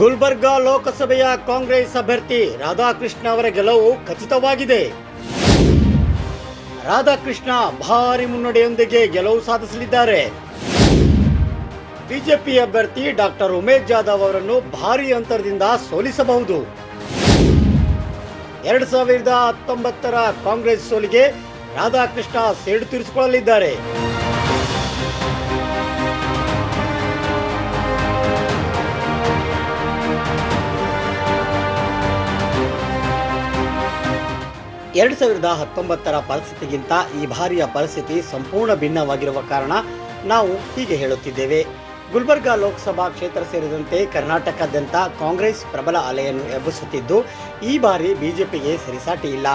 ಗುಲ್ಬರ್ಗಾ ಲೋಕಸಭೆಯ ಕಾಂಗ್ರೆಸ್ ಅಭ್ಯರ್ಥಿ ರಾಧಾಕೃಷ್ಣ ಅವರ ಗೆಲುವು ಖಚಿತವಾಗಿದೆ. ರಾಧಾಕೃಷ್ಣ ಭಾರಿ ಮುನ್ನಡೆಯೊಂದಿಗೆ ಗೆಲುವು ಸಾಧಿಸಲಿದ್ದಾರೆ. ಬಿಜೆಪಿ ಅಭ್ಯರ್ಥಿ ಡಾಕ್ಟರ್ ಉಮೇಶ್ ಜಾಧವ್ ಅವರನ್ನು ಭಾರಿ ಅಂತರದಿಂದ ಸೋಲಿಸಬಹುದು. 2019ರ ಕಾಂಗ್ರೆಸ್ ಸೋಲಿಗೆ ರಾಧಾಕೃಷ್ಣ ಸೇಡು ತೀರಿಸಿಕೊಳ್ಳಲಿದ್ದಾರೆ. ಎರಡು 2019ರ ಪರಿಸ್ಥಿತಿಗಿಂತ ಈ ಬಾರಿಯ ಪರಿಸ್ಥಿತಿ ಸಂಪೂರ್ಣ ಭಿನ್ನವಾಗಿರುವ ಕಾರಣ ನಾವು ಹೀಗೆ ಹೇಳುತ್ತಿದ್ದೇವೆ. ಗುಲ್ಬರ್ಗಾ ಲೋಕಸಭಾ ಕ್ಷೇತ್ರ ಸೇರಿದಂತೆ ಕರ್ನಾಟಕದಾದ್ಯಂತ ಕಾಂಗ್ರೆಸ್ ಪ್ರಬಲ ಅಲೆಯನ್ನು ಎಬ್ಬಿಸುತ್ತಿದ್ದು, ಈ ಬಾರಿ ಬಿಜೆಪಿಗೆ ಸರಿಸಾಟಿ ಇಲ್ಲ.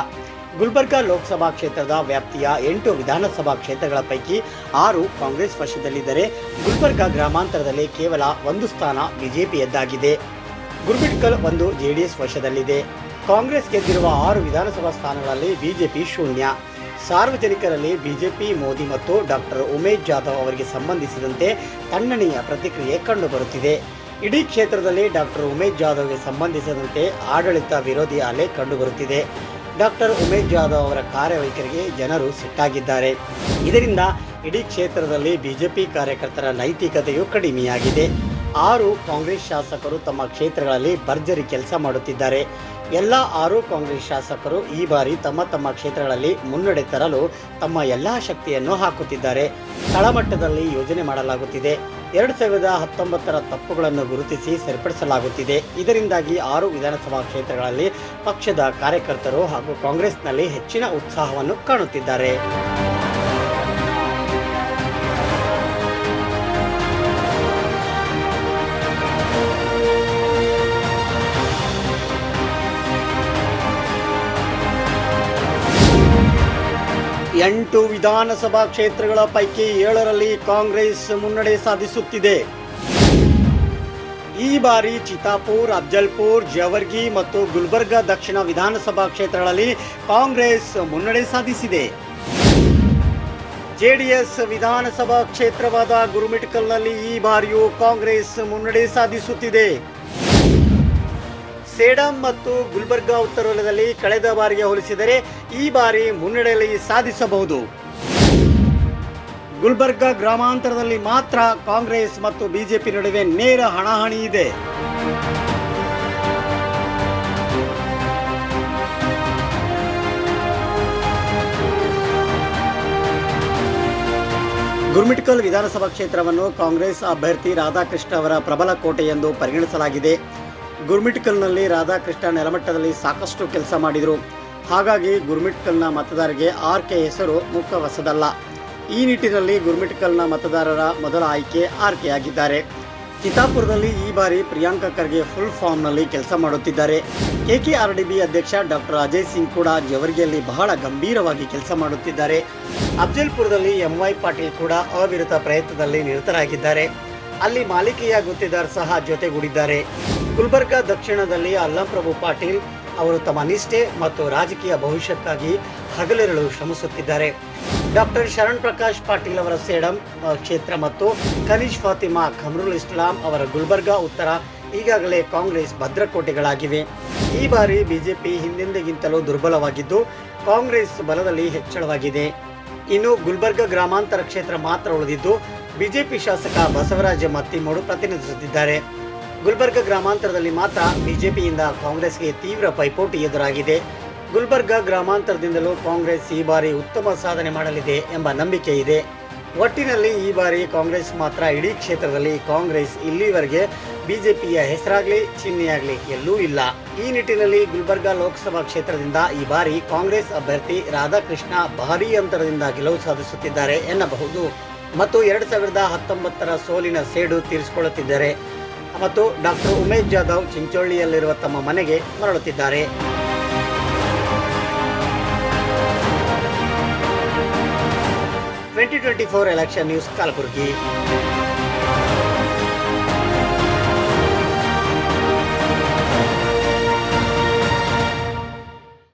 ಗುಲ್ಬರ್ಗಾ ಲೋಕಸಭಾ ಕ್ಷೇತ್ರದ ವ್ಯಾಪ್ತಿಯ 8 ವಿಧಾನಸಭಾ ಕ್ಷೇತ್ರಗಳ ಪೈಕಿ 6 ಕಾಂಗ್ರೆಸ್ ವಶದಲ್ಲಿದ್ದರೆ, ಗುಲ್ಬರ್ಗಾ ಗ್ರಾಮಾಂತರದಲ್ಲಿ ಕೇವಲ 1 ಸ್ಥಾನ ಬಿಜೆಪಿಯದ್ದಾಗಿದೆ. ಗುರ್ಮಿಟ್ಕಲ್ 1 ಜೆಡಿಎಸ್ ವಶದಲ್ಲಿದೆ. ಕಾಂಗ್ರೆಸ್ ಗೆದ್ದಿರುವ 6 ವಿಧಾನಸಭಾ ಸ್ಥಾನಗಳಲ್ಲಿ ಬಿಜೆಪಿ ಶೂನ್ಯ. ಸಾರ್ವಜನಿಕರಲ್ಲಿ ಬಿಜೆಪಿ ಮೋದಿ ಮತ್ತು ಡಾಕ್ಟರ್ ಉಮೇಶ್ ಜಾಧವ್ ಅವರಿಗೆ ಸಂಬಂಧಿಸಿದಂತೆ ತಣ್ಣನೆಯ ಪ್ರತಿಕ್ರಿಯೆ ಕಂಡುಬರುತ್ತಿದೆ. ಇಡೀ ಕ್ಷೇತ್ರದಲ್ಲಿ ಡಾಕ್ಟರ್ ಉಮೇಶ್ ಜಾಧವ್ಗೆ ಸಂಬಂಧಿಸಿದಂತೆ ಆಡಳಿತ ವಿರೋಧಿ ಅಲೆ ಕಂಡುಬರುತ್ತಿದೆ. ಡಾಕ್ಟರ್ ಉಮೇಶ್ ಜಾಧವ್ ಅವರ ಕಾರ್ಯವೈಖರಿಗೆ ಜನರು ಸಿಟ್ಟಾಗಿದ್ದಾರೆ. ಇದರಿಂದ ಇಡೀ ಕ್ಷೇತ್ರದಲ್ಲಿ ಬಿಜೆಪಿ ಕಾರ್ಯಕರ್ತರ ನೈತಿಕತೆಯು ಕಡಿಮೆಯಾಗಿದೆ. 6 ಕಾಂಗ್ರೆಸ್ ಶಾಸಕರು ತಮ್ಮ ಕ್ಷೇತ್ರಗಳಲ್ಲಿ ಭರ್ಜರಿ ಕೆಲಸ ಮಾಡುತ್ತಿದ್ದಾರೆ. ಎಲ್ಲ 6 ಕಾಂಗ್ರೆಸ್ ಶಾಸಕರು ಈ ಬಾರಿ ತಮ್ಮ ತಮ್ಮ ಕ್ಷೇತ್ರಗಳಲ್ಲಿ ಮುನ್ನಡೆ ತರಲು ತಮ್ಮ ಎಲ್ಲ ಶಕ್ತಿಯನ್ನು ಹಾಕುತ್ತಿದ್ದಾರೆ. ತಳಮಟ್ಟದಲ್ಲಿ ಯೋಜನೆ ಮಾಡಲಾಗುತ್ತಿದೆ. 2019ರ ತಪ್ಪುಗಳನ್ನು ಗುರುತಿಸಿ ಸರಿಪಡಿಸಲಾಗುತ್ತಿದೆ. ಇದರಿಂದಾಗಿ 6 ವಿಧಾನಸಭಾ ಕ್ಷೇತ್ರಗಳಲ್ಲಿ ಪಕ್ಷದ ಕಾರ್ಯಕರ್ತರು ಹಾಗೂ ಕಾಂಗ್ರೆಸ್ನಲ್ಲಿ ಹೆಚ್ಚಿನ ಉತ್ಸಾಹವನ್ನು ಕಾಣುತ್ತಿದ್ದಾರೆ. ಎಂಟು ವಿಧಾನಸಭಾ ಕ್ಷೇತ್ರಗಳ ಪೈಕಿ 7ರಲ್ಲಿ ಕಾಂಗ್ರೆಸ್ ಮುನ್ನಡೆ ಸಾಧಿಸುತ್ತಿದೆ. ಈ ಬಾರಿ ಚಿತಾಪುರ್, ಅಫ್ಜಲ್ಪುರ್, ಜೇವರ್ಗಿ ಮತ್ತು ಗುಲ್ಬರ್ಗಾ ದಕ್ಷಿಣ ವಿಧಾನಸಭಾ ಕ್ಷೇತ್ರಗಳಲ್ಲಿ ಕಾಂಗ್ರೆಸ್ ಮುನ್ನಡೆ ಸಾಧಿಸಿದೆ. ಜೆಡಿಎಸ್ ವಿಧಾನಸಭಾ ಕ್ಷೇತ್ರವಾದ ಗುರುಮಿಟ್ಕಲ್ನಲ್ಲಿ ಈ ಬಾರಿಯೂ ಕಾಂಗ್ರೆಸ್ ಮುನ್ನಡೆ ಸಾಧಿಸುತ್ತಿದೆ. ಸೇಡಂ ಮತ್ತು ಗುಲ್ಬರ್ಗಾ ಉತ್ತರ ವಲಯದಲ್ಲಿ ಕಳೆದ ಬಾರಿಗೆ ಹೋಲಿಸಿದರೆ ಈ ಬಾರಿ ಮುನ್ನಡೆಯಲ್ಲಿ ಸಾಧಿಸಬಹುದು. ಗುಲ್ಬರ್ಗಾ ಗ್ರಾಮಾಂತರದಲ್ಲಿ ಮಾತ್ರ ಕಾಂಗ್ರೆಸ್ ಮತ್ತು ಬಿಜೆಪಿ ನಡುವೆ ನೇರ ಹಣಾಹಣಿ ಇದೆ. ಗುರ್ಮಿಟ್ಕಲ್ ವಿಧಾನಸಭಾ ಕ್ಷೇತ್ರವನ್ನು ಕಾಂಗ್ರೆಸ್ ಅಭ್ಯರ್ಥಿ ರಾಧಾಕೃಷ್ಣ ಅವರ ಪ್ರಬಲ ಕೋಟೆ ಎಂದು ಪರಿಗಣಿಸಲಾಗಿದೆ. ಗುರ್ಮಿಟ್ಕಲ್ನಲ್ಲಿ ರಾಧಾಕೃಷ್ಣ ನೆಲಮಟ್ಟದಲ್ಲಿ ಸಾಕಷ್ಟು ಕೆಲಸ ಮಾಡಿದರು. ಹಾಗಾಗಿ ಗುರ್ಮಿಟ್ಕಲ್ನ ಮತದಾರರಿಗೆ ಆರ್ಕೆ ಹೆಸರು ಮುಖ್ಯ ಹೊಸದಲ್ಲ. ಈ ನಿಟ್ಟಿನಲ್ಲಿ ಗುರ್ಮಿಟ್ಕಲ್ನ ಮತದಾರರ ಮೊದಲ ಆಯ್ಕೆ ಆರ್ಕೆ ಆಗಿದ್ದಾರೆ. ಚಿತಾಪುರದಲ್ಲಿ ಈ ಬಾರಿ ಪ್ರಿಯಾಂಕಾ ಖರ್ಗೆ ಫುಲ್ ಫಾರ್ಮ್ನಲ್ಲಿ ಕೆಲಸ ಮಾಡುತ್ತಿದ್ದಾರೆ. ಕೆಕೆಆರ್ಡಿಬಿ ಅಧ್ಯಕ್ಷ ಡಾಕ್ಟರ್ ಅಜಯ್ ಸಿಂಗ್ ಕೂಡ ಜೇವರ್ಗಿಯಲ್ಲಿ ಬಹಳ ಗಂಭೀರವಾಗಿ ಕೆಲಸ ಮಾಡುತ್ತಿದ್ದಾರೆ. ಅಫ್ಜಲ್ಪುರದಲ್ಲಿ ಎಂವೈ ಪಾಟೀಲ್ ಕೂಡ ಅವಿರತ ಪ್ರಯತ್ನದಲ್ಲಿ ನಿರತರಾಗಿದ್ದಾರೆ. ಅಲ್ಲಿ ಮಾಲಿಕೆಯ ಗುತ್ತಿದಾರ್ ಸಹ ಜೊತೆಗೂಡಿದ್ದಾರೆ. ಗುಲ್ಬರ್ಗಾ ದಕ್ಷಿಣದಲ್ಲಿ ಅಲ್ಲಂಪ್ರಭು ಪಾಟೀಲ್ ಅವರು ತಮ್ಮ ನಿಷ್ಠೆ ಮತ್ತು ರಾಜಕೀಯ ಭವಿಷ್ಯಕ್ಕಾಗಿ ಹಗಲಿರುಳು ಶ್ರಮಿಸುತ್ತಿದ್ದಾರೆ. ಡಾಕ್ಟರ್ ಶರಣ್ ಪ್ರಕಾಶ್ ಪಾಟೀಲ್ ಅವರ ಸೇಡಂ ಕ್ಷೇತ್ರ ಮತ್ತು ಕನೀಶ್ ಫಾತಿಮಾ ಖಮ್ರುಲ್ ಇಸ್ಲಾಂ ಅವರ ಗುಲ್ಬರ್ಗಾ ಉತ್ತರ ಈಗಾಗಲೇ ಕಾಂಗ್ರೆಸ್ ಭದ್ರಕೋಟೆಗಳಾಗಿವೆ. ಈ ಬಾರಿ ಬಿಜೆಪಿ ಹಿಂದೆಂದಿಗಿಂತಲೂ ದುರ್ಬಲವಾಗಿದ್ದು, ಕಾಂಗ್ರೆಸ್ ಬಲದಲ್ಲಿ ಹೆಚ್ಚಳವಾಗಿದೆ. ಇನ್ನು ಗುಲ್ಬರ್ಗಾ ಗ್ರಾಮಾಂತರ ಕ್ಷೇತ್ರ ಮಾತ್ರ ಉಳಿದಿದ್ದು, ಬಿಜೆಪಿ ಶಾಸಕ ಬಸವರಾಜ ಮತ್ತಿಮೂಡು ಪ್ರತಿನಿಧಿಸುತ್ತಿದ್ದಾರೆ. ಗುಲ್ಬರ್ಗಾ ಗ್ರಾಮಾಂತರದಲ್ಲಿ ಮಾತ್ರ ಬಿಜೆಪಿಯಿಂದ ಕಾಂಗ್ರೆಸ್ಗೆ ತೀವ್ರ ಪೈಪೋಟಿ ಎದುರಾಗಿದೆ. ಗುಲ್ಬರ್ಗಾ ಗ್ರಾಮಾಂತರದಿಂದಲೂ ಕಾಂಗ್ರೆಸ್ ಈ ಬಾರಿ ಉತ್ತಮ ಸಾಧನೆ ಮಾಡಲಿದೆ ಎಂಬ ನಂಬಿಕೆ ಇದೆ. ಒಟ್ಟಿನಲ್ಲಿ ಈ ಬಾರಿ ಕಾಂಗ್ರೆಸ್ ಮಾತ್ರ ಇಡೀ ಕ್ಷೇತ್ರದಲ್ಲಿ ಕಾಂಗ್ರೆಸ್ ಇಲ್ಲಿವರೆಗೆ ಬಿಜೆಪಿಯ ಹೆಸರಾಗಲಿ ಚಿಹ್ನೆಯಾಗಲಿ ಎಲ್ಲೂ ಇಲ್ಲ. ಈ ನಿಟ್ಟಿನಲ್ಲಿ ಗುಲ್ಬರ್ಗಾ ಲೋಕಸಭಾ ಕ್ಷೇತ್ರದಿಂದ ಈ ಬಾರಿ ಕಾಂಗ್ರೆಸ್ ಅಭ್ಯರ್ಥಿ ರಾಧಾಕೃಷ್ಣ ಭಾರೀ ಅಂತರದಿಂದ ಗೆಲುವು ಸಾಧಿಸುತ್ತಿದ್ದಾರೆ ಎನ್ನಬಹುದು ಮತ್ತು 2019ರ ಸೋಲಿನ ಸೇಡು ತೀರಿಸಿಕೊಳ್ಳುತ್ತಿದ್ದಾರೆ ಮತ್ತು ಡಾಕ್ಟರ್ ಉಮೇಶ್ ಜಾಧವ್ ಚಿಂಚೋಳಿಯಲ್ಲಿರುವ ತಮ್ಮ ಮನೆಗೆ ಮರಳುತ್ತಿದ್ದಾರೆ. Twenty 24 election news, Kalaburagi.